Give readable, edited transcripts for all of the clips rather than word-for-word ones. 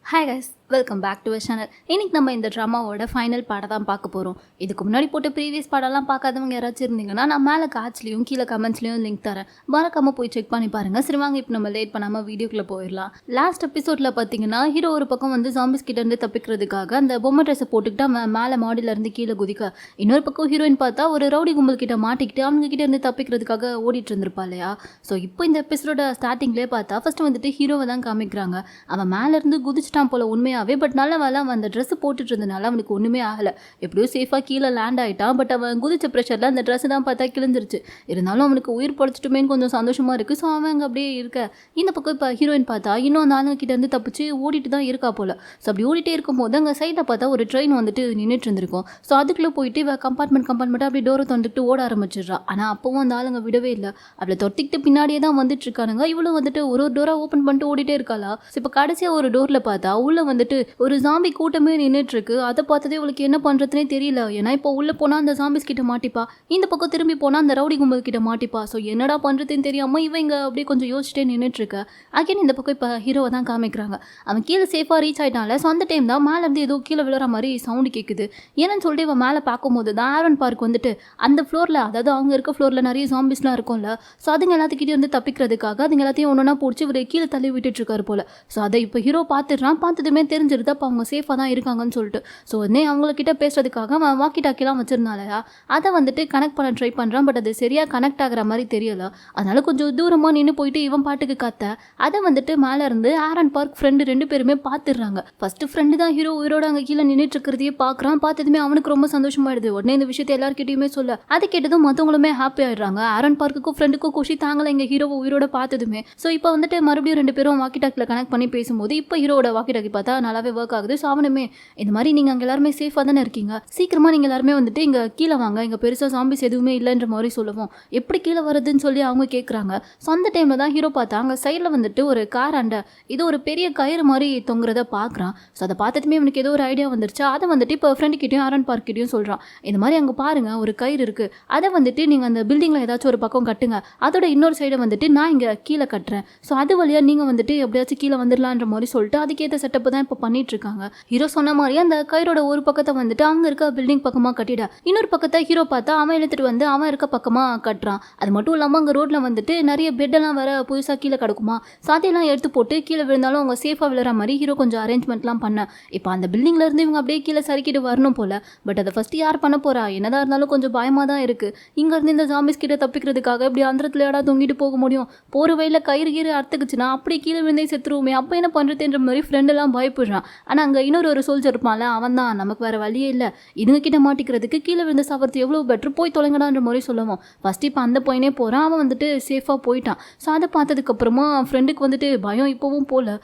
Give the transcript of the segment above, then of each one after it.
Hi guys, welcome back to channel. இன்றைக்கி நம்ம இந்த ட்ராமாவோட ஃபைனல் பாடம் தான் பார்க்க போகிறோம். இதுக்கு முன்னாடி போட்டு ப்ரீவியஸ் பாடம்லாம் பார்க்காதவங்க யாராச்சும் இருந்தீங்கன்னா நான் மேலே காட்ச்லேயும் கீழே கமெண்ட்ஸ்லேயும் லிங்க் தரேன், மறக்காமல் போய் செக் பண்ணி பாருங்கள். சரி வாங்க, இப்போ நம்ம லேட் பண்ணாமல் வீடியோக்குள்ளே போயிடலாம். லாஸ்ட் எபிசோடில் பார்த்தீங்கன்னா ஹீரோ ஒரு பக்கம் வந்து ஜாம்பிஸ் கிட்டேருந்து தப்பிக்கிறதுக்காக அந்த பொம்மை ட்ரெஸ்ஸை போட்டுக்கிட்டு அவன் மேலே மாடியிலேருந்து கீழே குதிக்க, இன்னொரு பக்கம் ஹீரோயின் பார்த்தா ஒரு ரவுடி கும்பல் கிட்ட மாட்டிக்கிட்டு அவங்க கிட்டே இருந்து தப்பிக்கிறதுக்காக ஓடிட்டு இருந்திருப்பா இல்லையா. ஸோ இப்போ இந்த எபிசோட ஸ்டார்டிங்லேயே பார்த்தா ஃபஸ்ட்டு வந்துட்டு ஹீரோவை தான் காமிக்கிறாங்க. அவன் மேலேருந்து குதிச்சிட்டான் போல உண்மையாகவே. பட் நல்ல வேலை அவன் அந்த ட்ரெஸ்ஸு போட்டுட்டு இருந்தனால அவனுக்கு ஒன்றுமே ஆகலை, எப்படியோ சேஃபாக கீழே லேண்ட் ஆகிட்டான். பட் அவன் குதிச்ச ப்ரெஷரில் அந்த ட்ரெஸ்ஸு தான் பார்த்தா கிழிஞ்சிருச்சு. இருந்தாலும் அவனுக்கு உயிர் பொழைச்சிட்டுமேன்னு கொஞ்சம் சந்தோஷமாக இருக்குது. ஸோ அவன் அங்கே அப்படியே இருக்க, இந்த பக்கம் இப்போ ஹீரோயின் பார்த்தா இன்னும் அந்த ஆளுங்க கிட்ட இருந்து தப்பிச்சு ஓடிட்டு தான் இருக்கா போல். ஸோ அப்படி ஓடிட்டே இருக்கும்போது அங்கே சைடில் பார்த்தா ஒரு ட்ரெயின் வந்துட்டு நின்றுட்டு இருந்திருக்கும். ஸோ அதுக்குள்ளே போயிட்டு இவ கம்பார்ட்மெண்ட்டாக அப்படியே டோரை தொண்டுக்கிட்டு ஓட ஆரம்பிச்சிடுறா. ஆனால் அப்போவும் அந்த ஆளுங்க விடவே இல்லை, அவளை தொட்டிக்கிட்டு பின்னாடியே தான் வந்துட்டு இருக்கானுங்க. இவளும் வந்துட்டு ஒரு டோராக ஓப்பன் பண்ணிட்டு ஓடிட்டே இருக்காளா. ஸோ இப்போ கடைசியாக ஒரு டோரில் பார்த்தா உள்ளே வந்துட்டு ஒரு ஜாம்பி கூட்டமே நின்றுட்டு இருக்கு. அதை பார்த்ததே இவளுக்கு என்ன பண்ணுறதுனே தெரியல. ஏன்னா இப்போ உள்ளே போனால் அந்த ஜாம்பிஸ் கிட்ட மாட்டிப்பா, இந்த பக்கம் திரும்பி போனால் அந்த ரவுடி கும்பல் கிட்ட மாட்டிப்பா. ஸோ என்னடா பண்ணுறதுன்னு தெரியாமல் இவன் இங்கே அப்படியே கொஞ்சம் யோசிச்சுட்டே நின்றுட்டு இருக்க. அகைன் இந்த பக்கம் இப்போ ஹீரோவை தான் காமிக்கிறாங்க. அவன் கீழே சேஃபாக ரீச் ஆகிட்டான்ல. ஸோ அந்த டைம் தான் மேலேருந்து ஏதோ கீழே விழுற மாதிரி சவுண்டு கேட்குது. ஏன்னு சொல்லிட்டு இவன் மேலே பார்க்கும்போது தான் ஆரன் பார்க் வந்துட்டு அந்த ஃப்ளோரில், அதாவது அவங்க இருக்க ஃப்ளோரில் நிறைய ஜாம்பிஸ்லாம் இருக்கும்ல. ஸோ அதுங்க எல்லாத்துக்கிட்டே வந்து தப்பிக்கிறதுக்காக அதுங்க எல்லாத்தையும் ஒன்றா பிடிச்சி இவர் கீழே தள்ளி விட்டுட்டு இருக்காரு போல. ஸோ அதை இப்போ ஹீரோ பார்த்துடுறான். பார்த்ததுமே தெரிஞ்சிருது அப்போ அவங்க சேஃபாக தான் இருக்காங்கன்னு சொல்லிட்டு. ஸோ உடனே அவங்கக்கிட்ட பேசுறதுக்காக அவன் வாக்கி டாக்கிலாம் வச்சிருந்தாலையா, அதை வந்துட்டு கனெக்ட் பண்ண ட்ரை பண்ணுறான். பட் அது சரியாக கனெக்ட் ஆகிற மாதிரி தெரியல. அதனால கொஞ்சம் தூரமாக நின்று போயிட்டு இவன் பாட்டுக்கு கத்த, அதை வந்துட்டு மேலே இருந்து ஆரன் பார்க் ஃப்ரெண்டு 2 பேருமே பார்த்துடுறாங்க. ஃபர்ஸ்ட் ஃப்ரெண்டு தான் ஹீரோ உயிரோட அங்கே கீழே நின்றுட்டு இருக்கிறதையே பார்க்குறான். பார்த்ததுமே அவனுக்கு ரொம்ப சந்தோஷமாயிடுது. உடனே இந்த விஷயத்தை எல்லாருக்கிட்டையுமே சொல்ல, அதை கேட்டதும் மற்றவங்களுமே ஹாப்பி ஆயிடுறாங்க. ஆரன் பார்க்குக்கும் ஃப்ரெண்டுக்கும் குஷி தாங்கலை எங்கள் ஹீரோவை உயிரோட பார்த்ததுமே. ஸோ இப்போ வந்துட்டு மறுபடியும் 2 பேரும் வாக்கி டாக்கில் கனெக்ட் பண்ணி பேசும்போது இப்போ ஹீரோட வாக்கி டாக்கி பார்த்தா நல்லாவே ஒர்க் ஆகுது. ஸோ அவனுமே இந்த மாதிரி நீங்கள் அங்கே எல்லாருமே சேஃபாக தானே இருக்கீங்க, சீக்கிரமாக நீங்கள் எல்லாருமே வந்துட்டு இங்கே கீழே வாங்க, இங்கே பெருசாக ஜாம்பிஸ் எதுவுமே இல்லைன்ற மாதிரி சொல்லுவோம். எப்படி கீழே வருதுன்னு சொல்லி அவங்க கேட்குறாங்க. ஸோ அந்த டைமில் தான் ஹீரோ பார்த்தா அங்கே சைடில் வந்துட்டு ஒரு கார் அண்டை இது ஒரு பெரிய கயிறு மாதிரி தொங்குறத பார்க்குறான். ஸோ அதை பார்த்துட்டுமே அவனுக்கு ஏதோ ஒரு ஐடியா வந்துருச்சு. அதை வந்துட்டு இப்போ ஃப்ரெண்டுக்கிட்டையும் ஆரன் பார்க்கிட்டையும் சொல்கிறான். இந்த மாதிரி அங்கே பாருங்கள் ஒரு கயிறு இருக்குது, அதை வந்துட்டு நீங்கள் அந்த பில்டிங்கில் ஏதாச்சும் ஒரு பக்கம் கட்டுங்க, அதோட இன்னொரு சைடை வந்துட்டு நான் இங்கே கீழே கட்டுறேன். ஸோ அது வழியாக நீங்கள் வந்துட்டு எப்படியாச்சும் கீழே வந்துடலான்ற மாதிரி சொல்லிட்டு அதுக்கேற்ற செட்டப்பு தான் இப்போ பண்ணிட்டு இருக்காங்க. ஹீரோ சொன்ன மாதிரி அந்த கயிறோட ஒரு பக்கத்தை வந்துட்டு அங்கே இருக்க பில்டிங் பக்கமாக கட்டிட, இன்னொரு பக்கத்தை ஹீரோ பார்த்தா அவன் எடுத்துகிட்டு வந்து அவன் இருக்க பக்கமாக கட்டுறான். அது மட்டும் இல்லாமல் அங்கே ரோட்டில் வந்துட்டு நிறைய பெட்டெல்லாம் வேற புதுசாக கீழே கிடக்குமா, சாத்தியெல்லாம் எடுத்து போட்டு கீழே விழுந்தாலும் அவங்க சேஃபாக விழுற மாதிரி ஹீரோ கொஞ்சம் அரேஞ்ச்மெண்ட்லாம் பண்ண. இப்போ அந்த பில்டிங்லேருந்து இவங்க அப்படியே கீழே சறுக்கிட்டு வரணும் போல். பட் அதை ஃபஸ்ட்டு யார் பண்ண போகிறா, என்னதான் இருந்தாலும் கொஞ்சம் பயமாக தான் இருக்குது. இங்கேருந்து இந்த ஜாம்பிஸ் கிட்ட தப்பிக்கிறதுக்காக இப்படி அந்தரத்தில் ஏடா தொங்கிட்டு போக முடியும், போகிற வழியில் கயிறு கீரை அறுத்துக்குச்சுன்னா அப்படியே கீழே விழுந்தே செத்துருவோமே, அப்போ என்ன பண்ணுறதுன்ற மாதிரி ஃப்ரெண்டெல்லாம் பயப்படுறான். ஆனால் அங்கே இன்னொரு சோல்ஜர் இருப்பான்ல, அவன் தான் நமக்கு வேறு வழியே இல்லை, இதுங்க கிட்ட மாட்டிக்கிறதுக்கு கீழே விழுந்து சாப்பிட்றது எவ்வளோ பெட்ரு, போய் தொலைங்கடான்ற மாதிரி சொல்லுவோம். ஃபஸ்ட்டு இப்போ அந்த பையனே போகிறான், அவன் வந்துட்டு சேஃபாக போயிட்டான். ஸோ அதை பார்த்ததுக்கப்புறமா ஃப்ரெண்டுக்கு வந்துட்டு பயம் இப்போவும் போகல,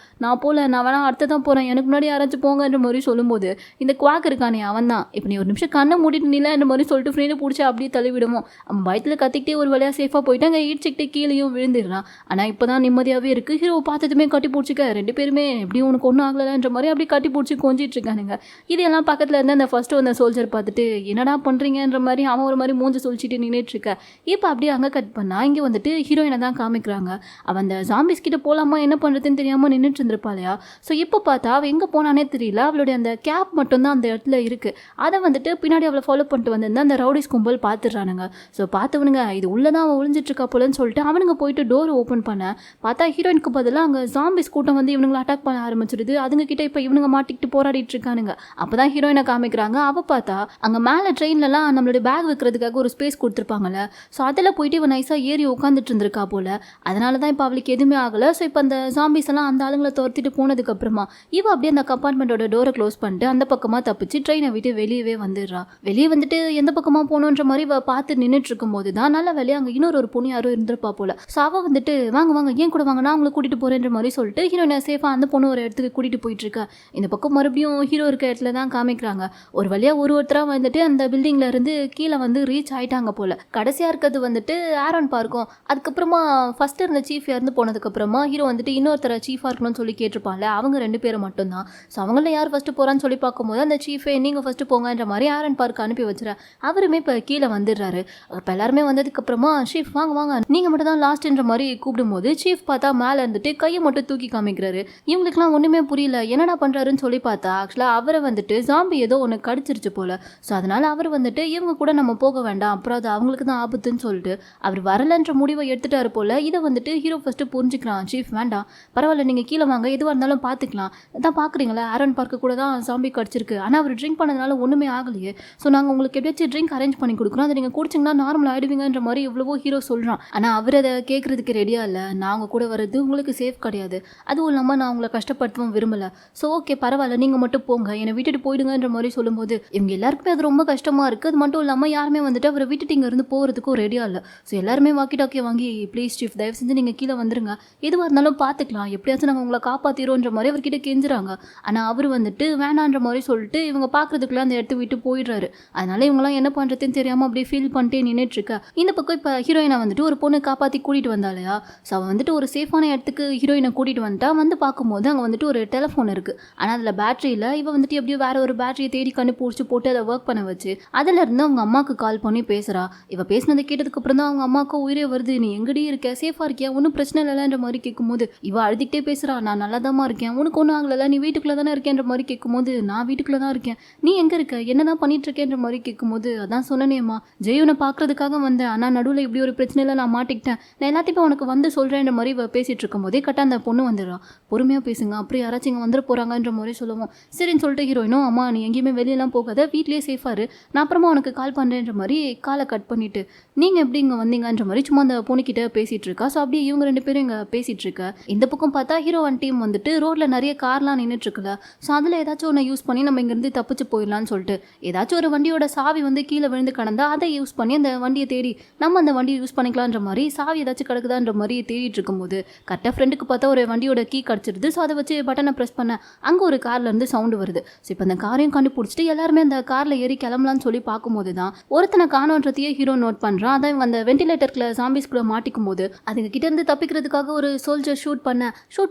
நான் வேணா அடுத்த தான் போகிறேன், எனக்கு முன்னாடி யாராச்சும் போங்கன்ற மாதிரி சொல்லும்போது இந்த குவாக் இருக்கானே அவன் தான், இப்போ நீ ஒரு நிமிஷம் கண்ணை மூடிட்டு நிலன்ற மாதிரி சொல்லிட்டு ஃப்ரெண்டு பிடிச்சி அப்படியே தள்ளிவிடுவோம். அவன் பயத்தில் கத்திக்கிட்டே ஒரு வழியாக சேஃபாக போயிட்டு அங்கே ஈட்சிக்கிட்டே கீழேயும் விழுந்துடுறான். ஆனால் இப்போ தான் நிம்மதியாகவே இருக்குது. ஹீரோ பார்த்ததுமே கட்டி பிடிச்சிக்க, 2 பேருமே எப்படியும் உனக்கு ஒன்றும் ஆகலைன்ற மாதிரி அப்படி கட்டி பிடிச்சி கொஞ்சிட்டு இருக்கானுங்க. இதெல்லாம் பக்கத்தில் இருந்து அந்த ஃபர்ஸ்ட்டு வந்த சோல்ஜர் பார்த்துட்டு என்னடா பண்ணுறீங்கன்ற மாதிரி அவன் ஒரு மாதிரி மூஞ்சி சொல்லிச்சிட்டு நின்றுட்டு இருக்க. இப்போ அப்படியே அங்கே கட் பண்ணால் இங்கே வந்துட்டு ஹீரோயினை தான் காமிக்கிறாங்க. அவன் அந்த ஜாம்பிஸ் கிட்ட போகலாமா என்ன பண்ணுறதுன்னு தெரியாமல் நின்றுட்டு இருந்திருப்பாளையா. ஸோ இப்போ பார்த்தா அவள் எங்கே போனானே தெரியல, அவளுடைய அந்த கேப் மட்டும்தான் அந்த இடத்துல இருக்குது. அதை வந்துட்டு பின்னாடி அவளை ஃபாலோ பண்ணிட்டு வந்திருந்தா அந்த ரவுடிஸ் கும்பல் பார்த்துடுறானுங்க. ஸோ பார்த்தவனுங்க இது உள்ளே தான் அவன் ஒளிஞ்சிட்ருக்கா போலன்னு சொல்லிட்டு அவனுங்க போயிட்டு டோர் ஓப்பன் பண்ண பார்த்தா ஹீரோயினுக்கு பதிலாக அங்கே ஜாம்பிஸ் கூட்டம் வந்து இவனுங்களை அட்டாக் பண்ண ஆரம்பிச்சிடுது. அதுங்க கிட்ட இப்போ இவனுங்க மாட்டிக்கிட்டு போராடிட்டு இருக்கானுங்க. அப்போதான் ஹீரோயினை காமிக்கிறாங்க. அவள் பார்த்தா அங்கே மேலே ட்ரெயின்லலாம் நம்மளுடைய பேக் வைக்கிறதுக்காக ஒரு ஸ்பேஸ் கொடுத்துருப்பாங்கல்ல. ஸோ அதில் போயிட்டு இவன் நைஸாக ஏறி உட்காந்துட்டு இருந்திருக்கா போல். அதனால தான் இப்போ அவளுக்கு எதுவுமே ஆகலை. ஸோ இப்போ அந்த ஜாம்பிஸ் எல்லாம் அந்த ஆளுங்களை துரத்திட்டு போனதுக்கப்புறமா இவ அப்படியே அந்த கம்பார்ட்மெண்ட்டோட டோரை க்ளோஸ் பண்ணிட்டு அந்த பக்கமாக தப்பிச்சு ட்ரெயினை விட்டு வெளியவே வந்துடுறா. வெளியே வந்துட்டு எந்த பக்கமாக போகணுன்ற மாதிரி இவ பார்த்து நின்றுட்டு இருக்கும்போது தான் நல்ல வேலையாக அங்கே இன்னொரு பொண்ணு யாரும் இருந்திருப்பா போல். ஸோ அவள் வந்துட்டு வாங்க ஏன் கூட வாங்க, நான் உங்களை கூட்டிகிட்டு போகிறேன்ற மாதிரி சொல்லிட்டு ஹீரோயினை சேஃபாக அந்த பொண்ணு ஒரு இடத்துக்கு கூட்டிகிட்டு போயிட்டு இருக்கா. இந்த பக்கம் மறுபடியும் ஹீரோ இருக்க இடத்துல தான் காமிக்கிறாங்க. ஒரு வழியாக ஒருத்தராக வந்துட்டு அந்த பில்டிங்கில் இருந்து கீழே வந்து ரீச் ஆகிட்டாங்க போல். கடைசியாக இருக்கிறது வந்துட்டு ஆரன் பார்க்கும். அதுக்கப்புறமா ஃபஸ்ட்டு இருந்த சீஃப் இறந்து போனதுக்கப்புறமா ஹீரோ வந்துட்டு இன்னொருத்தர சீஃபாக இருக்கணும்னு சொல்லி கேட்டிருப்பாங்கல்ல, அவங்க 2 பேரும் மட்டும்தான். ஸோ அவங்கள யார் ஃபஸ்ட்டு போகிறான்னு சொல்லி பார்க்கும்போது அந்த சீஃபே நீங்கள் ஃபஸ்ட்டு போங்கன்ற மாதிரி ஆரன் பார்க் அனுப்பி வச்சுறேன். அவருமே இப்போ கீழே வந்துடுறாரு. இப்போ எல்லாருமே வந்ததுக்கப்புறமா சீஃப் வாங்க நீங்கள் மட்டும் தான் லாஸ்ட்ன்ற மாதிரி கூப்பிடும்போது சீஃப் பார்த்தா மேலே இருந்துட்டு கையை மட்டும் தூக்கி காமிக்கிறாரு. இவங்களுக்குலாம் ஒன்றுமே புரியல, என்னடா பண்ணுறாருன்னு சொல்லி பார்த்தா ஆக்சுவலாக அவரை வந்துட்டு ஜாம்பி ஏதோ ஒன்று கடிச்சிருச்சு போல். ஸோ அதனால் அவர் வந்துட்டு இவங்க கூட நம்ம போக வேண்டாம், அப்புறம் அது அவங்களுக்கு தான் ஆபத்துன்னு சொல்லிட்டு அவர் வரலன்ற முடிவை எடுத்துட்டாரு போல். இதை வந்துட்டு ஹீரோ ஃபஸ்ட்டு புரிஞ்சுக்கிறான். சீஃப் வேண்டாம், பரவாயில்ல நீங்கள் கீழே வாங்க, எதுவாக இருந்தாலும் பார்த்துக்கலாம். தான் பார்க்குறீங்களா ஆரன் பார்க்க கூட தான் ஜாம்பி கடிச்சிருக்கு, ஆனால் அவர் ட்ரிங்க் பண்ணதுனால ஒன்றுமே ஆகலையே. ஸோ நாங்கள் உங்களுக்கு எப்படியாச்சும் ட்ரிங்க் அரேஞ்ச் பண்ணி கொடுக்குறோம், அதை நீங்கள் குடிச்சிங்கன்னா நார்மல் ஆகிடுவீங்கன்ற மாதிரி எவ்வளவோ ஹீரோ சொல்கிறான். ஆனால் அவர் அதை கேட்குறதுக்கு ரெடியாக இல்லை. நாங்கள் கூட வர்றது உங்களுக்கு சேஃப் கிடையாது, அதுவும் இல்லாமல் நான் உங்களை கஷ்டப்படுத்தவும் விரும்பலை. ஸோ ஓகே பரவாயில்ல, நீங்கள் மட்டும் போங்க, என்னை விட்டுட்டு போயிடுங்கன்ற மாதிரி சொல்லும்போது இவங்க எல்லாருக்குமே அது ரொம்ப கஷ்டமாக இருக்குது. அது மட்டும் இல்லாமல் யாருமே வந்துட்டு அவரை விட்டுட்டு இங்கேருந்து போகிறதுக்கும் ரெடியாக இல்லை. ஸோ எல்லாருமே வாக்கி டாக்கியை வாங்கி ப்ளீஸ் சீஃப் தயவு செஞ்சு நீங்கள் கீழே வந்துருங்க, எதுவாக இருந்தாலும் பார்த்துக்கலாம், எப்படியாச்சும் நாங்கள் உங்களை காப்பாற்றிடுவோன்ற மாதிரி அவர்கிட்ட கெஞ்சுறாங்க. ஆனால் அவர் வந்துட்டு வேணான்ற மாதிரி சொல்லிட்டு இவங்க பார்க்குறதுக்குள்ளே அந்த இடத்த விட்டு போயிடுறாரு. அதனால இவங்களாம் என்ன பண்ணுறதுன்னு தெரியாமல் அப்படியே ஃபீல் பண்ணிட்டே நின்றுட்டுருக்கா. இந்த பக்கம் இப்போ ஹீரோயினை வந்துட்டு ஒரு பொண்ணு காப்பாற்றி கூட்டிகிட்டு வந்தாலையா. ஸோ அவன் வந்துட்டு ஒரு சேஃபான இடத்துக்கு ஹீரோயினை கூட்டிகிட்டு வந்துட்டா. வந்து பார்க்கும்போது அங்கே வந்துட்டு ஒரு டெலிஃபோன் இருக்குது. ஆனால் அதில் பேட்டரியில் இவன் வந்துட்டு எப்படியோ வேற ஒரு பேட்டரியை தேடி கண்டுபிடிச்சி போட்டு அதை ஒர்க் பண்ண வச்சு அதிலேருந்து அவங்க அம்மாவுக்கு கால் பண்ணி பேசுகிறா. இவள் பேசினதை கேட்டதுக்கப்புறம் தான் அவங்க அம்மாவுக்கு உயிரே வருது. நீ எங்கடி இருக்க, சேஃபாக இருக்கியா, ஒன்றும் பிரச்சனை இல்லைன்ற மாதிரி கேட்கும்போது இவள் அழுதுகிட்டே பேசுகிறா. நான் நல்லா தான் இருக்கேன், உனக்கு ஒன்றும் ஆகலை, நீ வீட்டுக்குள்ளே தானே இருக்கேன்ற மாதிரி கேட்கும்போது நான் வீட்டுக்குள்ளே தான் இருக்கேன், நீ எங்கே இருக்க, என்ன தான் பண்ணிட்டு இருக்கேன்ற மாதிரி கேட்கும்போது அதான் சொன்னேம்மா, ஜெயுனை பார்க்கறதுக்காக வந்தேன், ஆனால் நடுவில் இப்படி ஒரு பிரச்சனையில் நான் மாட்டிக்கிட்டேன், நான் எல்லாத்தையும் உனக்கு வந்து சொல்கிறேன்ற மாதிரி இவள் பேசிகிட்டு இருக்கும் போதே கரெக்டாக அந்த பொண்ணு வந்துடுறான். பொறுமையாக பேசுங்க, அப்புறம் யாராச்சும் இங்கே வந்துட போகிறாங்கன்ற மாதிரி சொல்லுவோம். சரின்னு சொல்லிட்டு ஹீரோயினும் அம்மா நீ எங்கேயுமே வெளியெல்லாம் போகாத, வீட்லேயே சேஃபாக இரு, நான் அப்புறமா உனக்கு கால் பண்ணுறேன்ற மாதிரி காலை கட் பண்ணிவிட்டு நீங்கள் எப்படி இங்கே வந்தீங்கன்ற மாதிரி சும்மா அந்த பொண்ணுக்கிட்ட பேசிகிட்டு இருக்கா. ஸோ அப்படியே இவங்க ரெண்டு பேரும் இங்கே பேசிகிட்டு இருக்கா. இந்த பக்கம் பார்த்தா ஹீரோ அண்ட் டீம் வந்துட்டு ரோட்டில் நிறைய கார்லாம் நின்றுட்டுருக்குல்ல. ஸோ அதில் ஏதாச்சும் ஒன்று யூஸ் பண்ணி நம்ம இங்கேருந்து தப்பிச்சு போயிடலான்னு சொல்லிட்டு ஏதாச்சும் ஒரு வண்டியோட சாவி வந்து கீழே விழுந்து கிடந்தா அதை யூஸ் பண்ணி அந்த வண்டியை தேடி நம்ம அந்த வண்டியை யூஸ் பண்ணிக்கலான்ற மாதிரி சாவி ஏதாச்சும் கிடக்குதான்ற மாதிரி தேடிட்டு இருக்கும்போது கரெக்டாக ஃப்ரெண்டுக்கு பார்த்தா ஒரு வண்டியோட கீ கிடச்சிருது. ஸோ அதை வச்சு பட்டனை ப்ரெஸ் பண்ண அங்கே ஒரு கார்லேருந்து சவுண்டு வருது. ஸோ இப்போ அந்த காரையும் கண்டுபிடிச்சிட்டு எல்லாருமே அந்த காரில் ஏறி கிளம்பலான்னு சொல்லி பார்க்கும்போது தான் ஒருத்தனை காணோன்றதையே ஹீரோ நோட் பண்ணுறான். அதான் இவங்க அந்த வெண்டிலேட்டருக்குள்ள ஜாம்பிஸ்குள்ளே மாட்டிக்கும் போது அதுங்க கிட்டேருந்து தப்பிக்கிறதுக்காக ஒரு சோல்ஜர் ஷூட்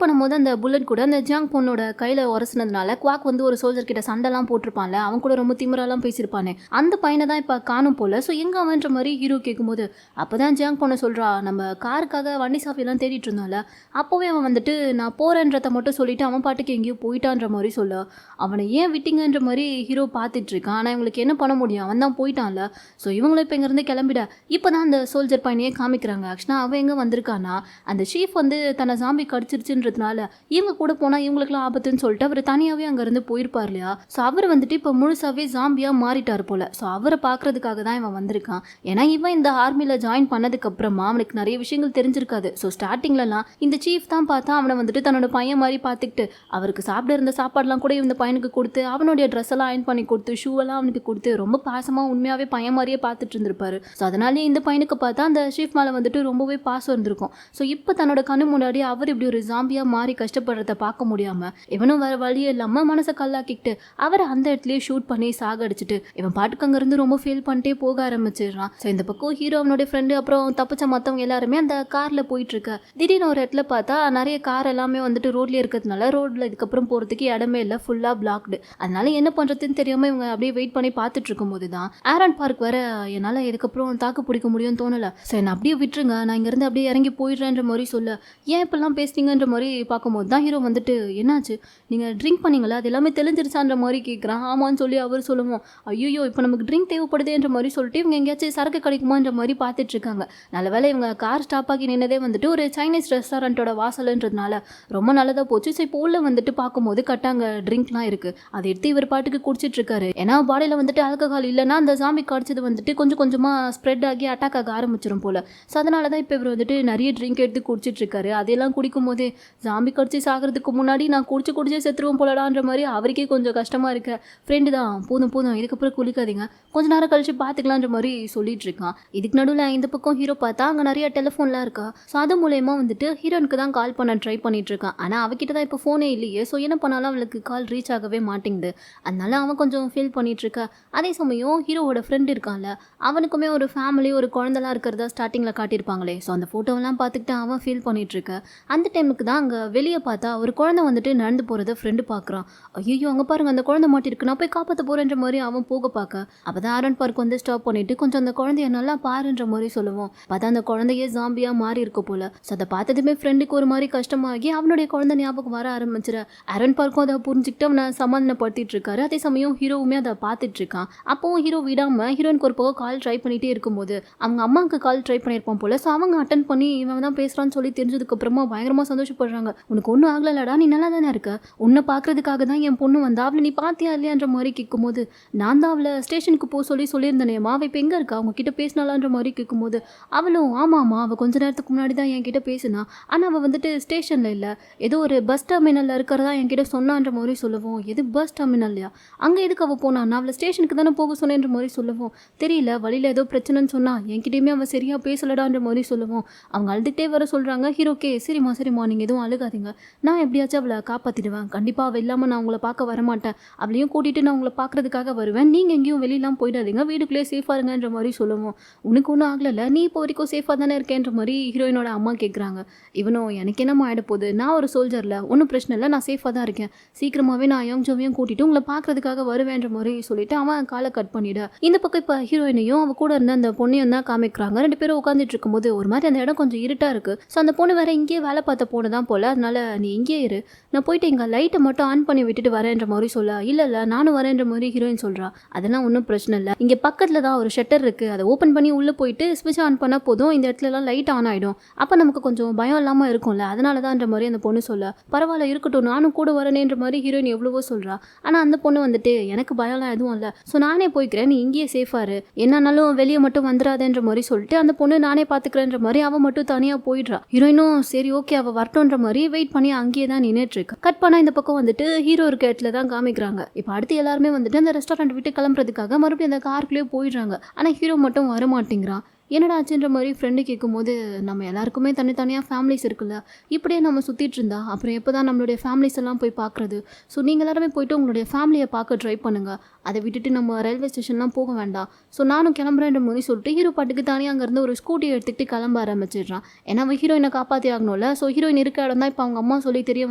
பண்ணும்போது அந்த புல்லட் கூட அந்த ஜாங் பொண்ணோட கையில் உரசினதுனால குவாக் வந்து ஒரு சோல்ஜர் கிட்ட சண்டைலாம் போட்டிருப்பான்ல, அவன் கூட ரொம்ப திமிராலாம் பேசியிருப்பானே, அந்த பையனை தான் இப்போ காணும் போல. ஸோ எங்கே அவன்ற மாதிரி ஹீரோ கேட்கும்போது அப்போ தான் ஜாங் பொண்ணை சொல்கிறா, நம்ம காருக்காக வண்டி சாஃபியெல்லாம் தேடிட்டு இருந்தால அப்போவே அவன் வந்துட்டு நான் போகிறேன்றதை மட்டும் சொல்லிவிட்டு அவன் பாட்டுக்கு எங்கேயோ போயிட்டான்ற மாதிரி சொல்ல அவனை ஏன் விட்டிங்கன்ற மாதிரி ஹீரோ பார்த்துட்டு இருக்கான். ஆனால் இவங்களுக்கு என்ன பண்ண முடியும், அவன் தான் போயிட்டான்ல. ஸோ இவங்களும் இப்போ இங்கேருந்து கிளம்பிட இப்போ தான் அந்த சோல்ஜர் பையனையே காமிக்கிறாங்க. ஆக்சுவலாக அவன் எங்கே வந்திருக்கானா அந்த ஷீஃப் வந்து தன்னை ஜாம்பி கடிச்சிருச்சுன்றதுனால இவங்க கூட போனால் இவங்களுக்குலாம் ஆபத்துன்னு சொல்லிட்டு அவர் தனியாகவே அங்கேருந்து போயிருப்பார் இல்லையா. ஸோ அவர் வந்துட்டு இப்போ முழுசாகவே ஜாம்பியாக மாறிட்டார் போல். ஸோ அவரை பார்க்குறதுக்காக தான் இவன் வந்திருக்கான். ஏன்னா இவன் இந்த ஆர்மியில் ஜாயின் பண்ணதுக்கப்புறமா அவனுக்கு நிறைய விஷயங்கள் தெரிஞ்சிருக்காது. ஸோ ஸ்டார்டிங்லலாம் இந்த சீஃப் தான் பார்த்தா அவனை வந்துட்டு தன்னோட பையன் மாதிரி பார்த்துக்கிட்டு அவருக்கு சாப்பிட இருந்த சாப்பாடெலாம் கூட இந்த பையனுக்கு கொடுத்து அவனுடைய ட்ரெஸ் எல்லாம் அயன் பண்ணி கொடுத்து ஷூவெல்லாம் அவனுக்கு கொடுத்து ரொம்ப பாசமாக உண்மையாகவே பையன் மாதிரியே பார்த்துட்டு இருந்திருப்பாரு. ஸோ அதனாலே இந்த பையனுக்கு பார்த்தா அந்த ஷீஃப் மேலே வந்துட்டு ரொம்பவே பாசம் இருந்திருக்கும். ஸோ இப்போ தன்னோட கண்ணு முன்னாடி அவர் இப்படி ஒரு ஜாம்பியாக மாறி கஷ்டப்படுறத பார்க்க முடியாமல் இவனும் வேறு வழியே இல்லாமல் மனசை கல்லாக்கிட்டு அவரை அந்த இடத்துலேயே ஷூட் பண்ணி சாகடிச்சிட்டு இவன் பாட்டுக்கு அங்கேருந்து ரொம்ப ஃபீல் பண்ணிட்டே போக ஆரம்பிச்சிடுறான். ஸோ இந்த பக்கம் ஹீரோ அவனுடைய ஃப்ரெண்டு அப்புறம் தப்பிச்ச மற்றவங்க எல்லாருமே அந்த காரில் போயிட்டுருக்க. திடீர்னு ஒரு இடத்துல பார்த்தா நிறைய கார் எல்லாமே வந்துட்டு ரோட்லேயே இருக்கிறதுனால ரோட்டில் இதுக்கப்புறம் போகிறதுக்கு இடமே இல்லை, ஃபுல்லாக பிளாக்டு. அதனால என்ன பண்ணுறதுன்னு தெரியாமல் இவங்க அப்படியே வெயிட் பண்ணி பார்த்துட்டு இருக்கும்போது தான் ஆரன் பார்க் வர என்னால் இதுக்கப்புறம் தாக்கு பிடிக்க முடியும்னு தோணலை. ஸோ என்னை அப்படியே விட்டுருங்க, நான் இங்கேருந்து அப்படியே இறங்கி போயிடுறேன்ற மாதிரி சொல்ல ஏன் இப்பெல்லாம் பேசுனீங்கன்ற மாதிரி பார்க்கும்போது தான் ஹீரோ வந்துட்டு என்னாச்சு நீங்கள் ட்ரிங்க் பண்ணீங்களா, அது எல்லாமே தெளிஞ்சிருச்சான்ற மாதிரி கேட்குறான். ஆமான்னு சொல்லி அவர் சொல்லுவோம். ஐயோ இப்போ நமக்கு ட்ரிங்க் தேவைப்படுதுன்ற மாதிரி சொல்லிட்டு இவங்க எங்கேயாச்சும் சரக்கு கிடைக்குமான்ற மாதிரி பார்த்துட்டு இருக்காங்க. நல்ல வேளை இவங்க கார் ஸ்டாப் ஆகி நின்னதே வந்துட்டு ஒரு சைனீஸ் ரெஸ்டாரண்ட்டோட வாசல்ன்றதுனால ரொம்ப நல்லதாக போச்சு. ஸோ இப்போ உள்ள வந்துட்டு பார்க்கும்போது கட்டாங்க ட்ரிங்க்லாம் இருக்குது. அதை எடுத்து இவர் பாட்டுக்கு குடிச்சிட்டு இருக்காரு. ஏன்னா பாடியில் வந்துட்டு ஆல்கஹால் இல்லைன்னா அந்த ஜாம்பி காய்ச்சது வந்துட்டு கொஞ்சம் கொஞ்சமாக ஸ்ப்ரெட் ஆகி அட்டாக் ஆக ஆரம்பிச்சிடும் போல். ஸோ அதனால தான் இப்போ இவர் வந்துட்டு நிறைய ட்ரிங்க் எடுத்து குடிச்சிட்டு இருக்காரு. அதெல்லாம் குடிக்கும் போதே ஜாம்பி கடிச்சு சாகிறதுக்கு முன்னாடி நான் குடிச்சே செத்துருவோம் போலடான்ற மாதிரி அவருக்கே கொஞ்சம் கஷ்டமாக இருக்க. ஃப்ரெண்டு தான் போதும் இதுக்கப்புறம் குளிக்காதீங்க, கொஞ்ச நேரம் கழிச்சு பார்த்துக்கலான்ற மாதிரி சொல்லிட்டு இருக்கான். இதுக்கு நடுவில் இந்த பக்கம் ஹீரோ பார்த்தா அங்கே நிறைய டெலிஃபோன்லாம் இருக்கா. ஸோ அது மூலயமா வந்துட்டு ஹீரோனுக்கு தான் கால் பண்ண ட்ரை பண்ணிட்டு இருக்கான். ஆனால் அவகிட்ட தான் இப்போ ஃபோனே இல்லையே. ஸோ என்ன பண்ணாலும் அவளுக்கு கால் ரீச் ஆகவே மாட்டேங்குது. அதனால அவன் கொஞ்சம் ஃபீல் பண்ணிட்டு இருக்கா. அதே சமயம் ஹீரோவோட ஃப்ரெண்ட் இருக்கான்ல, அவனுக்குமே ஒரு ஃபேமிலி ஒரு குழந்தைலாம் இருக்கிறதா ஸ்டார்டிங்கில் காட்டியிருப்பாங்களே. ஸோ அந்த ஃபோட்டோவெல்லாம் பார்த்துக்கிட்டு அவன் ஃபீல் பண்ணிட்டு இருக்க. அந்த டைமுக்கு தான் அங்கே வெளியே பார்த்தா ஒரு குழந்தை வந்துட்டு நடந்து போகிறத ஃப்ரெண்டு பார்க்குறான். ஐயோ அங்கே பாருங்க அந்த குழந்தை மாட்டிருக்கு, நான் போய் காப்பாற்ற போகிறேன்ற மாதிரி அவன் போக பார்க்க அப்போ தான் ஆரன் பார்க் வந்து ஸ்டாப் பண்ணிட்டு கொஞ்சம் அந்த குழந்தைய நல்லா பாருன்ற மாதிரி சொல்லுவோம். பார்த்தா அந்த குழந்தையே ஜாம்பியாக மாறி இருக்க போல. ஸோ அதை பார்த்ததுமே ஃப்ரெண்டுக்கு ஒரு மாதிரி கஷ்டமாகி அவனுடைய குழந்தை ஞாபகம் வர ஆரம்பிச்சிட ஆரன் பார்க்கும் அதை புரிஞ்சுக்கிட்டு அவனை சமாதானப்படுத்திட்டு இருக்காரு. அதே சமயம் ஹீரோவுமே அதை பார்த்துட்டு இருக்கான். அப்போவும் ஹீரோ விடாம ஹீரோயினுக்கு ஒரு பக்கம் கால் ட்ரை பண்ணிட்டே இருக்கும்போது அவங்க அம்மாவுக்கு கால் ட்ரை பண்ணியிருப்பான் போல. ஸோ அவங்க அட்டன் பண்ணி இவன் தான் பேசுறான்னு சொல்லி தெரிஞ்சதுக்கு அப்புறமா பயங்கரமா சந்தோஷப்படுறாங்க. உனக்கு ஒன்றும் ஆகலடா, நீ நல்லா தானே இருக்க, உன்னை பார்க்கறதுக்காக தான் என் பொண்ணு வந்தா, அவளை நீ பார்த்தியா இல்லையான்ற மாதிரி கேட்கும்போது நான் தான் அவளை ஸ்டேஷனுக்கு போக சொல்லியிருந்தேனேம்மா, அவள் இப்போ எங்கே இருக்கா, அவங்க கிட்ட பேசினாலான்ற மாதிரி கேட்கும்போது அவளும் ஆமாம்மா அவள் கொஞ்ச நேரத்துக்கு முன்னாடி தான் என்கிட்ட பேசினா, ஆனால் அவள் வந்துட்டு ஸ்டேஷனில் இல்லை, ஏதோ ஒரு பஸ் டெர்மினலில் இருக்கிறதா என்கிட்ட சொன்னான்ற மாதிரி சொல்லுவோம். எது பஸ் டெர்மினல்லையா, அங்கே எதுக்கு அவள் போனா, நான் அவளை ஸ்டேஷனுக்கு தானே போக சொன்னேன்ற மாதிரி சொல்லுவோம். தெரியல, வழியில் ஏதோ பிரச்சனைன்னு சொன்னா, என்கிட்டயுமே அவள் சரியாக பேசலடான்ற மாதிரி சொல்லுவோம். அவங்க அழுதுகிட்டே வர சொல்கிறாங்க. ஹீரோக்கே சரிம்மா நீங்கள் எதுவும் அழுகாதீங்க, நான் எப்படியாச்சும் அவளை காப்பாற்றிடுவேன், கண்டிப்பாக அவள் இல்லாமல் நான் உங்களை பார்க்க வரமாட்டேன், அவளையும் கூட்டிகிட்டு நான் உங்களை பார்க்குறதுக்காக வருவேன், நீங்கள் எங்கேயும் வெளியெல்லாம் போயிடாதீங்க, வீட்டுக்குள்ளேயே சேஃபாக இருங்கன்ற மாதிரி சொல்லுவோம். உனக்கு ஒன்றும் ஆகலை, நீ இப்போ வரைக்கும் சேஃபாக தானே இருக்கேன்ற மாதிரி ஹீரோயினோட அம்மா கேட்குறாங்க. இவனும் எனக்கு என்னம்மா ஆகிட போகுது, நான் ஒரு சோல்ஜரில் ஒன்றும் பிரச்சனை இல்லை, நான் சேஃபாக தான் இருக்கேன், சீக்கிரமாகவே நான் யோங்ஜோவையும் கூட்டிகிட்டு உங்களை பார்க்குறதுக்காக வருவேன்ற மாதிரி சொல்லிட்டு அவன் காலை கட் பண்ணிவிட. இந்த பக்கம் இப்போ ஹீரோயினையும் அவள் கூட இருந்த அந்த பொண்ணையும் தான் காமிக்கிறாங்க. ரெண்டு பேரும் உட்காந்துட்டு இருக்கும்போது ஒரு மாதிரி அந்த இடம் கொஞ்சம் இருட்டாக இருக்குது. ஸோ அந்த பொண்ணு வேற இங்கேயே வேலை பார்த்த பொண்ணு தான் போல், அதனால நீ இங்கேயே இரு, நான் போயிட்டு இங்கே லைட்டை மட்டும் ஆன் பண்ணி விட்டுட்டு வரேன்ற மாதிரி சொல்ல. இல்லை நானும் வரேன்ற மாதிரி ஹீரோயின் சொல்கிறா. அதெல்லாம் ஒன்றும் பிரச்சனை இல்லை, இங்கே பக்கத்தில் தான் ஒரு ஷட்டர் இருக்குது, அதை ஓப்பன் பண்ணி உள்ளே போயிட்டு ஸ்விட்ச் ஆன் பண்ணால் போதும், இந்த இடத்துலலாம் லைட் ஆன் ஆகிடும், அப்போ நமக்கு கொஞ்சம் பயம் இல்லாமல் இருக்கும்ல, அதனால தான்ன்ற மாதிரி அந்த பொண்ணு சொல்ல. பரவாயில்ல இருக்கட்டும், நானும் கூட வரேன்ற மாதிரி ஹீரோயின் எவ்வளவோ சொல்கிறா. ஆனால் அந்த பொண்ணு வந்துட்டு எனக்கு பயம்லாம் எதுவும் இல்லை, ஸோ நானே போய்க்கிறேன், நீ இங்கேயே சேஃபாரு, என்னன்னாலும் வெளியே மட்டும் வந்துடாதேன்ற மாதிரி சொல்லிட்டு அந்த பொண்ணு நானே பார்த்துக்கிறேன்ற மாதிரி அவள் மட்டும் தனியாக போயிடுறா. ஹீரோயினும் சரி ஓகே அவள் வரட்டுன்ற மாதிரி வெயிட் பண்ணி அங்கேயே தான் நின்றுட்டு இருக்கு. கட் பண்ணால் இந்த பக்கம் வந்துட்டு ஹீரோ இருக்க இடத்துல தான் காமிக்கிறாங்க. இப்போ அடுத்து எல்லாருமே வந்துட்டு அந்த ரெஸ்டாரண்ட் விட்டு கிளம்புறதுக்காக மறுபடியும் அந்த காருக்குள்ளேயே போயிடுறாங்க. ஆனால் ஹீரோ மட்டும் வரமாட்டேங்கிறான். என்னடா ஆச்சுன்ற மாதிரி ஃப்ரெண்டு கேட்கும்போது நம்ம எல்லாருக்குமே தனித்தனியாக ஃபேமிலிஸ் இருக்குல்ல, இப்படியே நம்ம சுற்றிட்டு இருந்தா அப்புறம் எப்போ தான் நம்மளுடைய ஃபேமிலிஸ் எல்லாம் போய் பார்க்குறது, ஸோ நீங்கள் எல்லாருமே போய்ட்டு உங்களுடைய ஃபேமிலியை பார்க்க ட்ரை பண்ணுங்கள், அதை விட்டுட்டு நம்ம ரயில்வே ஸ்டேஷன்லாம் போக வேண்டாம், ஸோ நானும் கிளம்புறேன்ற மாதிரி சொல்லிட்டு ஹீரோ பாட்டுக்கு தனியாக அங்கேருந்து ஒரு ஸ்கூட்டி எடுத்துக்கிட்டு கிளம்ப ஆரம்பிச்சிடுறான். ஏன்னா அவன் ஹீரோயினை காப்பாற்றி ஆகணும்ல, ஸோ ஹீரோயின் இருக்க இடம் தான் இப்போ அவங்க அம்மா சொல்லி தெரிய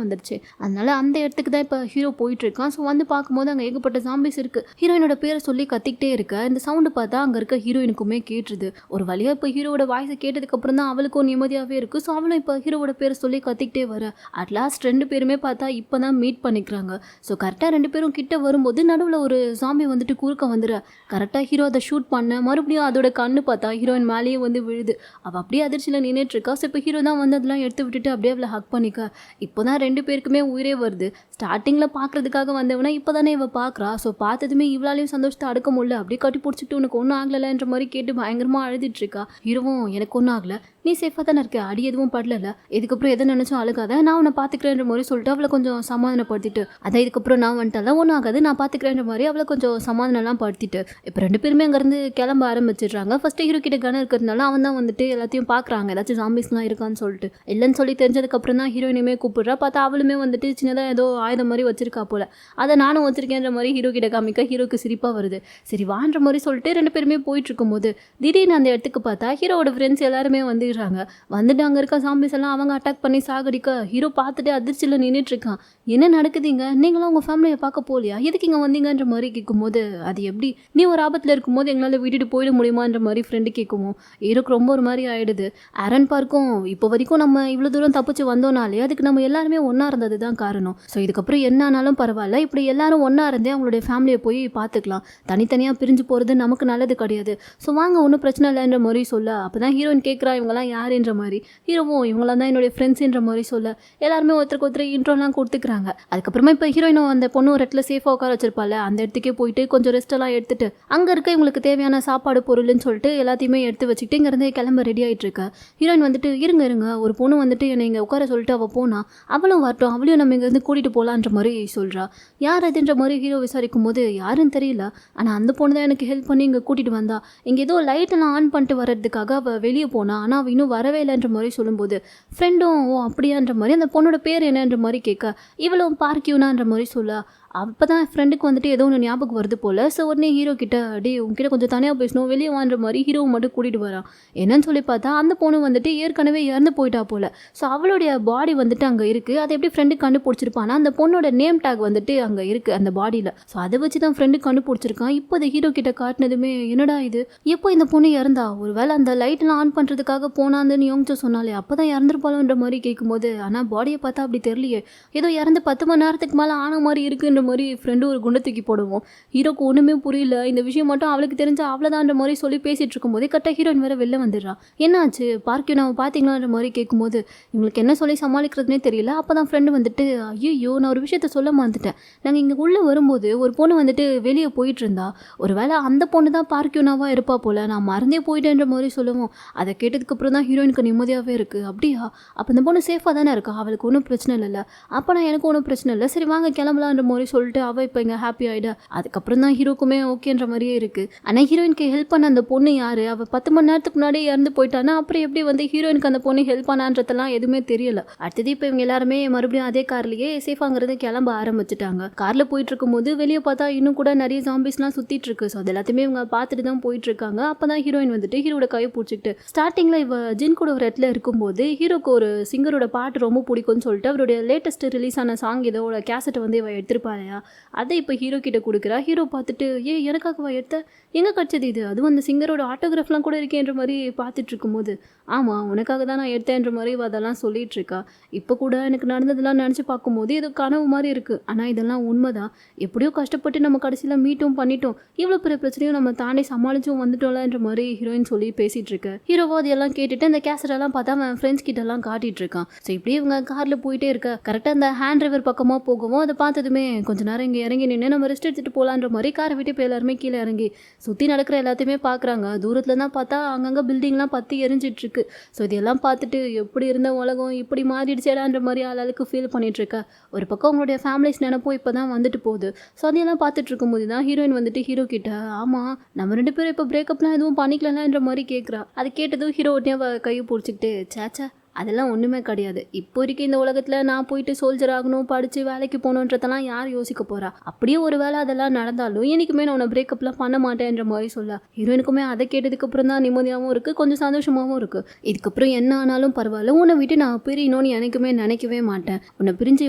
வந்துருச்சு, அதனால அந்த இடத்துக்கு தான் இப்போ ஹீரோ போயிட்டுருக்கான். ஸோ வந்து பார்க்கும்போது அங்கே ஏகப்பட்ட ஜாம்பிஸ் இருக்குது. ஹீரோயினோட பேரை சொல்லி கத்திக்கிட்டே இருக்க இந்த சவுண்டு பார்த்தா அங்கே இருக்க ஹீரோயினுக்குமே கேட்டுருது. ஒரு வழியாக இப்போ ஹீரோட வாய்ஸை கேட்டதுக்கப்புறம் தான் அவளுக்கும் நிம்மதியாகவே இருக்குது. ஸோ அவளும் இப்போ ஹீரோட பேரை சொல்லி கத்திக்கிட்டே வர அட்லாஸ்ட் ரெண்டு பேருமே பார்த்தா இப்போ தான் மீட் பண்ணிக்கிறாங்க. ஸோ கரெக்டாக ரெண்டு பேரும் கிட்ட வரும்போது நடுவில் ஒரு சாமி வந்துட்டு குறுக்க வந்துடுற. கரெக்டாக ஹீரோ அதை ஷூட் பண்ண மறுபடியும் அதோட கண்ணு பார்த்தா ஹீரோயின் மேலேயே வந்து விழுது. அவள் அப்படியே அதிர்ச்சியில் நின்றுட்டுருக்கா. ஸோ இப்போ ஹீரோ தான் வந்து அதெல்லாம் எடுத்து விட்டுட்டு அப்படியே அவளை ஹக் பண்ணிக்க. இப்போ தான் ரெண்டு பேருக்குமே உயிரே வருது. ஸ்டார்டிங்கில் பார்க்குறதுக்காக வந்தவனா இப்போ தானே இவள் பார்க்குறா. ஸோ பார்த்ததுமே இவளாலையும் சந்தோஷத்தை அடுக்க முடியல. அப்படியே கட்டி பிடிச்சிட்டு உனக்கு ஒன்றும் ஆகலைன்ற மாதிரி கேட்டு பயங்கரமாக அழுதுட்டுருக்கா. ஹீரோவும் எனக்கு ஒன்றும் ஆகலை, நீ சேஃபாக தானே இருக்க, அடி எதுவும் படல, இதுக்கப்புறம் எதை நினச்சும் அழுகாத, நான் உன்னை பார்த்துக்கிறேன்ற மாதிரி சொல்லிட்டு அவளை கொஞ்சம் சமாதானப்படுத்திட்டு, அதான் இதுக்கப்புறம் நான் வந்துட்டால ஒன்றும் ஆகாது நான் பார்த்துக்கிறேன்ற மாதிரி அவளை கொஞ்சம் சமாதானம்லாம் படுத்திட்டு இப்போ ரெண்டு பேருமே அங்கேருந்து கிளம்ப ஆரம்பிச்சிடுறாங்க. ஃபஸ்ட்டு ஹீரோ கிட்ட கணம் இருக்கிறதுனால அவன் தான் வந்துட்டு எல்லாத்தையும் பார்க்குறாங்க, ஏதாச்சும் ஜாம்பிஸ்லாம் இருக்கான்னு சொல்லிட்டு. இல்லைன்னு சொல்லி தெரிஞ்சதுக்கப்புறம் தான் ஹீரோயினுமே கூப்பிடுறா. பார்த்தா அவளுமே வந்துட்டு சின்னதாக ஏதோ ஆயுதம் மாதிரி வச்சிருக்கா போல, அதை நானும் வச்சிருக்கேன்ற மாதிரி ஹீரோ கிட்ட காமிக்க ஹீரோக்கு சிரிப்பாக வருது. சரி வான்ற மாதிரி சொல்லிட்டு ரெண்டு பேருமே போயிட்டு இருக்கும்போது திடீர்னு அந்த இடத்துக்கு பார்த்தா ஹீரோட ஃப்ரெண்ட்ஸ் எல்லாருமே வந்துடுறாங்க. வந்துட்டு அங்கே இருக்க ஜாம்பிஸ் எல்லாம் அவங்க அட்டாக் பண்ணி சாகடிக்க ஹீரோ பார்த்துட்டு அதிர்ச்சியில் நின்றுட்டு இருக்கான். என்ன நடக்குதுங்க, நீங்களும் உங்கள் ஃபேமிலியை பார்க்க போகலையா, எதுக்கு இங்கே வந்தீங்கன்ற மாதிரி கேட்கும்போது அது எப்படி நீ ஒரு ஆபத்தில் இருக்கும்போது எங்களால் விட்டுட்டு போயிட முடியுமான்ற மாதிரி ஃப்ரெண்டு கேட்குமோ ஹீரோக்கு ரொம்ப ஒரு மாதிரி ஆயிடுது. ஆரன் பார்க்கும் இப்போ வரைக்கும் நம்ம இவ்வளோ தூரம் தப்பிச்சு வந்தோனாலே அதுக்கு நம்ம எல்லாருமே ஒன்றா இருந்தது தான் காரணம். ஸோ இதுக்கப்புறம் என்ன ஆனாலும் பரவாயில்ல, இப்படி எல்லாரும் ஒன்றா இருந்தே அவங்களுடைய ஃபேமிலியை போய் பார்த்துக்கலாம், தனித்தனியாக பிரிஞ்சு போகிறது நமக்கு நல்லது கிடையாது, ஸோ வாங்க ஒன்றும் பிரச்சனை இல்லைன்ற மாதிரி சொல்ல. அப்போ தான் ஹீரோயின் கேட்குறா இவங்கெல்லாம் யாருன்ற மாதிரி. ஹீரோவும் இவங்களாம் தான் என்னுடைய ஃப்ரெண்ட்ஸுன்ற மாதிரி சொல்ல எல்லாருமே ஒருத்தருக்கு ஒருத்தர் இன்ட்ரோலாம் கொடுத்துக்கிறாங்க. அதுக்கப்புறமா இப்போ ஹீரோயினும் அந்த பொண்ணு ஒரு இடத்துல சேஃபாக உட்கார வச்சிருப்பாள், அந்த இடத்துக்கே போயிட்டு கொஞ்சம் ரெஸ்ட்டெல்லாம் எடுத்துட்டு அங்கே இருக்க இவங்களுக்கு தேவையான சாப்பாடு பொருள்னு சொல்லிட்டு எல்லாத்தையுமே எடுத்து வச்சுக்கிட்டு இங்கேருந்து கிளம்ப ரெடி ஆகிட்டு இருக்கா. ஹீரோயின் வந்துட்டு இருங்க ஒரு பொண்ணு வந்துட்டு என்னை இங்கே உட்கார சொல்லிட்டு அவள் போனா, அவளும் வரட்டும், அவளையும் நம்ம இங்கேருந்து கூட்டிகிட்டு போகலான்ற மாதிரி சொல்கிறா. யார் அதுன்ற மாதிரி ஹீரோ விசாரிக்கும் போது யாருன்னு தெரியல, ஆனால் அந்த பொண்ணு தான் எனக்கு ஹெல்ப் பண்ணி இங்கே கூட்டிகிட்டு வந்தா, இங்கே ஏதோ லைட்டெல்லாம் ஆன் பண்ணிட்டு வர்றதுக்காக அவள் வெளியே போனா, ஆனால் அவள் இன்னும் வரவே இல்லைன்ற மாதிரி சொல்லும்போது ஃப்ரெண்டும் ஓ அப்படியான்ற மாதிரி அந்த பொண்ணோட பேர் என்னன்ற மாதிரி கேட்க இவளும் பார்க்கியூனான்ற மாதிரி சொல்ல. அப்போ தான் ஃப்ரெண்டுக்கு வந்துட்டு ஏதோ ஒன்று ஞாபகம் வருது போல். ஸோ உடனே ஹீரோ கிட்ட டே உங்ககிட்ட கொஞ்சம் தனியாக பேசணும் வெளியே வான்ற மாதிரி ஹீரோவை மட்டும் கூட்டிகிட்டு வரான். என்னன்னு சொல்லி பார்த்தா அந்த பொண்ணு வந்துட்டு ஏற்கனவே இறந்து போயிட்டா போல். ஸோ அவளுடைய பாடி வந்துட்டு அங்கே இருக்குது. அதை எப்படி ஃப்ரெண்டுக்கு கண்டுபிடிச்சிருப்பானா அந்த பொண்ணோட நேம் டேக் வந்துட்டு அங்கே இருக்குது அந்த பாடியில். ஸோ அதை வச்சு தான் ஃப்ரெண்டுக்கு கண்டுபிடிச்சிருக்கான். இப்போ அது ஹீரோ கிட்ட காட்டினதுமே என்னடா இது, எப்போ இந்த பொண்ணு இறந்தா, ஒரு வேளை அந்த லைட்லாம் ஆன் பண்ணுறதுக்காக போனான்னு யோங்கிச்சோ சொன்னாலே அப்போ தான் இறந்துருப்பாளோன்ற மாதிரி கேட்கும்போது ஆனால் பாடியை பார்த்தா அப்படி தெரியலையே, ஏதோ இறந்து 10 மணி நேரத்துக்கு மேலே ஆன மாதிரி இருக்குன்ற மாதிரி ஃப்ரெண்டு ஒரு குண்டை தூக்கி போடுவோம். ஹீரோக்கு ஒன்றுமே புரியல, இந்த விஷயம் மட்டும் அவளுக்கு தெரிஞ்சா அவ்வளோதான்ற மாதிரி சொல்லி பேசிகிட்டு இருக்கும்போதே கரெக்டாக ஹீரோயின் வேறு வெளில வந்துடுறா. என்னாச்சு பார்க்கியூ நான் பார்த்தீங்களான்ற மாதிரி கேட்கும்போது இவங்களுக்கு என்ன சொல்லி சமாளிக்கிறதுனே தெரியல. அப்போ தான் ஃப்ரெண்டு வந்துட்டு ஐயோ நான் ஒரு விஷயத்த சொல்ல மறந்துட்டேன், நாங்கள் இங்கே உள்ளே வரும்போது ஒரு பொண்ணு வந்துட்டு வெளியே போயிட்டு இருந்தா, ஒரு வேளை அந்த பொண்ணு தான் பார்க்கியூனாவாக இருப்பா போல், நான் மறந்தே போயிட்டேன்ற மாதிரி சொல்லுவோம். அதை கேட்டதுக்கப்புறம் தான் ஹீரோயினுக்கு நிம்மதியாகவே இருக்குது. அப்படியா, அப்போ இந்த பொண்ணு சேஃபாக தானே இருக்கா, அவளுக்கு ஒன்றும் பிரச்சனை இல்லைல்ல, அப்போ நான் எனக்கு ஒன்றும் பிரச்சனை இல்லை, சரி வாங்க கிளம்பலான்ற மாதிரி சொல்லிட்டு அவள் இப்போ இங்கே ஹாப்பி ஆகிடா. அதுக்கப்புறம் தான் ஹீரோக்குமே ஓகேன்ற மாதிரியே இருக்குது. ஆனால் ஹீரோயினுக்கு ஹெல்ப் பண்ண அந்த பொண்ணு யார், அவள் 10 மணி நேரத்துக்கு முன்னாடியே இறந்து போயிட்டானா அப்புறம் எப்படி வந்து ஹீரோயினுக்கு அந்த பொண்ணு ஹெல்ப் பண்ணான்றதெல்லாம் எதுவுமே தெரியல. அடுத்தது இப்போ இவங்க எல்லாருமே மறுபடியும் அதே கார்லேயே சேஃபாங்கிறது கிளம்ப ஆரம்பிச்சிட்டாங்க. காரில் போயிட்டு இருக்கும்போது வெளியே பார்த்தா இன்னும் கூட நிறைய ஜாம்பிஸ்லாம் சுற்றிட்டு இருக்கு. ஸோ அது எல்லாத்தையுமே இவங்க பார்த்துட்டு தான் போயிட்டு இருக்காங்க. அப்போ தான் ஹீரோயின் வந்துட்டு ஹீரோட கையை பிடிச்சிக்கிட்டு ஸ்டார்டிங்கில் இவ ஜின் கூட ஒரு இடத்துல இருக்கும்போது ஹீரோக்கு ஒரு சிங்கரோட பாட்டு ரொம்ப பிடிக்கும்னு சொல்லிட்டு அவருடைய லேட்டஸ்ட் ரிலீஸ் ஆன சாங் இதோட கேசட்டை வந்து இவ எடுத்திருப்பாளையா, அதை இப்போ ஹீரோ கிட்ட கொடுக்குறா. ஹீரோ பார்த்துட்டு எனக்காக எடுத்த எங்கே கிடச்சது இது, அதுவும் அந்த சிங்கரோட ஆட்டோகிராஃப்லாம் கூட இருக்கேன்ற மாதிரி பார்த்துட்டு இருக்கும்போது ஆமாம் உனக்காக தான் நான் எடுத்தேன்ற மாதிரி அதெல்லாம் சொல்லிட்டு இருக்கா. இப்போ கூட எனக்கு நடந்ததெல்லாம் நினச்சி பார்க்கும்போது இது கனவு மாதிரி இருக்குது, ஆனால் இதெல்லாம் உண்மைதான், எப்படியோ கஷ்டப்பட்டு நம்ம கடைசியில் மீட்டும் பண்ணிட்டோம், இவ்வளோ பெரிய பிரச்சனையும் நம்ம தாண்டி சமாளிச்சும் வந்துட்டோம்லன்ற மாதிரி ஹீரோயின் சொல்லி பேசிகிட்டு இருக்க. ஹீரோவோ அதெல்லாம் கேட்டுட்டு அந்த கேசட்டெல்லாம் பார்த்தா அவன் ஃப்ரெண்ட்ஸ் கிட்டலாம் காட்டிகிட்டு இருக்கான். ஸோ இப்படியே இவங்க காரில் போயிட்டே இருக்க கரெக்டாக அந்த ஹேண்ட் ரிவர் பக்கமாக போகவும் அதை பார்த்ததுமே கொஞ்ச நேரம் இங்கே இறங்கி நின்று நம்ம ரெஸ்ட் எடுத்துகிட்டு போகலான்ற மாதிரி காரை விட்டு இப்போ எல்லாருமே கீழே இறங்கி சுற்றி நடக்கிற எல்லாத்தையுமே பார்க்குறாங்க. தூரத்தில் தான் பார்த்தா அங்கங்கே பில்டிங்லாம் பற்றி எரிஞ்சிட்டு இருக்கு. ஸோ இதெல்லாம் பார்த்துட்டு எப்படி இருந்த உலகம் இப்படி மாறிடுச்சேடான்ற மாதிரி ஆளுக்கு ஃபீல் பண்ணிட்டு இருக்கா. ஒரு பக்கம் அவங்களுடைய ஃபேமிலிஸ் நினைப்போ இப்போ தான் வந்துட்டு போகுது. ஸோ அதையெல்லாம் பார்த்துட்டு இருக்கும்போது தான் ஹீரோயின் வந்துட்டு ஹீரோ கிட்ட ஆமாம் நம்ம 2 பேரும் இப்போ பிரேக்கப்லாம் எதுவும் பண்ணிக்கலன்ற மாதிரி கேட்குறா. அதை கேட்டதும் ஹீரோ உடனே கையை பிடிச்சிக்கிட்டு சேச்சா அதெல்லாம் ஒன்றுமே கிடையாது, இப்போ வரைக்கும் இந்த உலகத்தில் நான் போயிட்டு சோல்ஜர் ஆகணும் படித்து வேலைக்கு போகணுன்றதெல்லாம் யார் யோசிக்க போகிறா, அப்படியே ஒரு வேளை அதெல்லாம் நடந்தாலும் என்றைக்குமே நான் உன்னை பிரேக்கப்லாம் பண்ண மாட்டேன்ற மாதிரி சொல்ல ஹீரோயினுக்குமே அதை கேட்டதுக்கப்புறம் தான் நிம்மதியாகவும் இருக்குது, கொஞ்சம் சந்தோஷமாகவும் இருக்குது. இதுக்கப்புறம் என்ன ஆனாலும் பரவாயில்ல, உன்னை விட்டு நான் பிரியணும்னு எனக்குமே நினைக்கவே மாட்டேன், உன்னை பிரிஞ்சு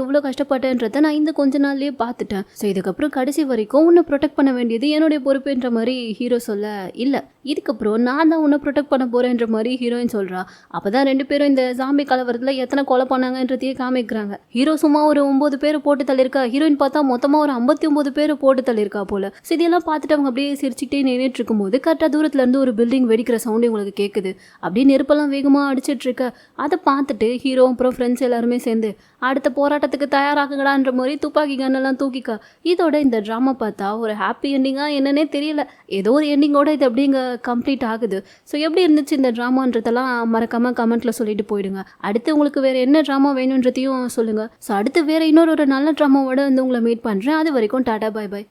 எவ்வளோ கஷ்டப்பட்டேன்றதை நான் இந்த கொஞ்ச நாள்லேயே பார்த்துட்டேன். ஸோ இதுக்கப்புறம் கடைசி வரைக்கும் உன்னை ப்ரொடெக்ட் பண்ண வேண்டியது என்னுடைய பொறுப்புன்ற மாதிரி ஹீரோ சொல்ல இல்லை இதுக்கப்புறம் நான் தான் உன்னை ப்ரொடெக்ட் பண்ண போகிறேன்ற மாதிரி ஹீரோயின் சொல்கிறா. அப்போ தான் 2 பேரும் இந்த ஜாம்பி கலவரத்தில் எத்தனை கொலை பண்ணாங்கன்றதையே காமிக்கிறாங்க. ஹீரோ சும்மா ஒரு 9 பேர் போட்டு தள்ளியிருக்கா, ஹீரோயின் பார்த்தா மொத்தமாக ஒரு 59 பேர் போட்டு தள்ளியிருக்கா போல. ஸோ இதெல்லாம் பார்த்துட்டு அவங்க அப்படியே சிரிச்சுக்கிட்டே நின்றுட்டு இருக்கும்போது கரெக்டாக தூரத்துலேருந்து ஒரு பில்டிங் வெடிக்கிற சவுண்டு உங்களுக்கு கேட்குது. அப்படியே நெருப்பெல்லாம் வேகமாக அடிச்சிட்டு இருக்க. அதை பார்த்துட்டு ஹீரோ அப்புறம் ஃப்ரெண்ட்ஸ் எல்லாருமே சேர்ந்து அடுத்த போராட்டத்துக்கு தயாராகுங்கடான்ற மாதிரி துப்பாக்கி கண்ணெல்லாம் தூக்கிக்கா. இதோட இந்த ட்ராமா பார்த்தா ஒரு ஹாப்பி எண்டிங்காக என்னன்னே தெரியல, ஏதோ ஒரு எண்டிங்கோட இது அப்படிங்க கம்ப்ளீட் ஆகுது. ஸோ எப்படி இருந்துச்சு இந்த ட்ராமான்றதெல்லாம் மறக்காமல் கமெண்ட்டில் சொல்லிட்டு போயிடுங்க. அடுத்து உங்களுக்கு வேறு என்ன ட்ராமா வேணுன்றதையும் சொல்லுங்கள். ஸோ அடுத்து வேறு இன்னொரு நல்ல ட்ராமாவோட வந்து உங்களை மீட் பண்ணுறேன். அது வரைக்கும் டாடா பை பை.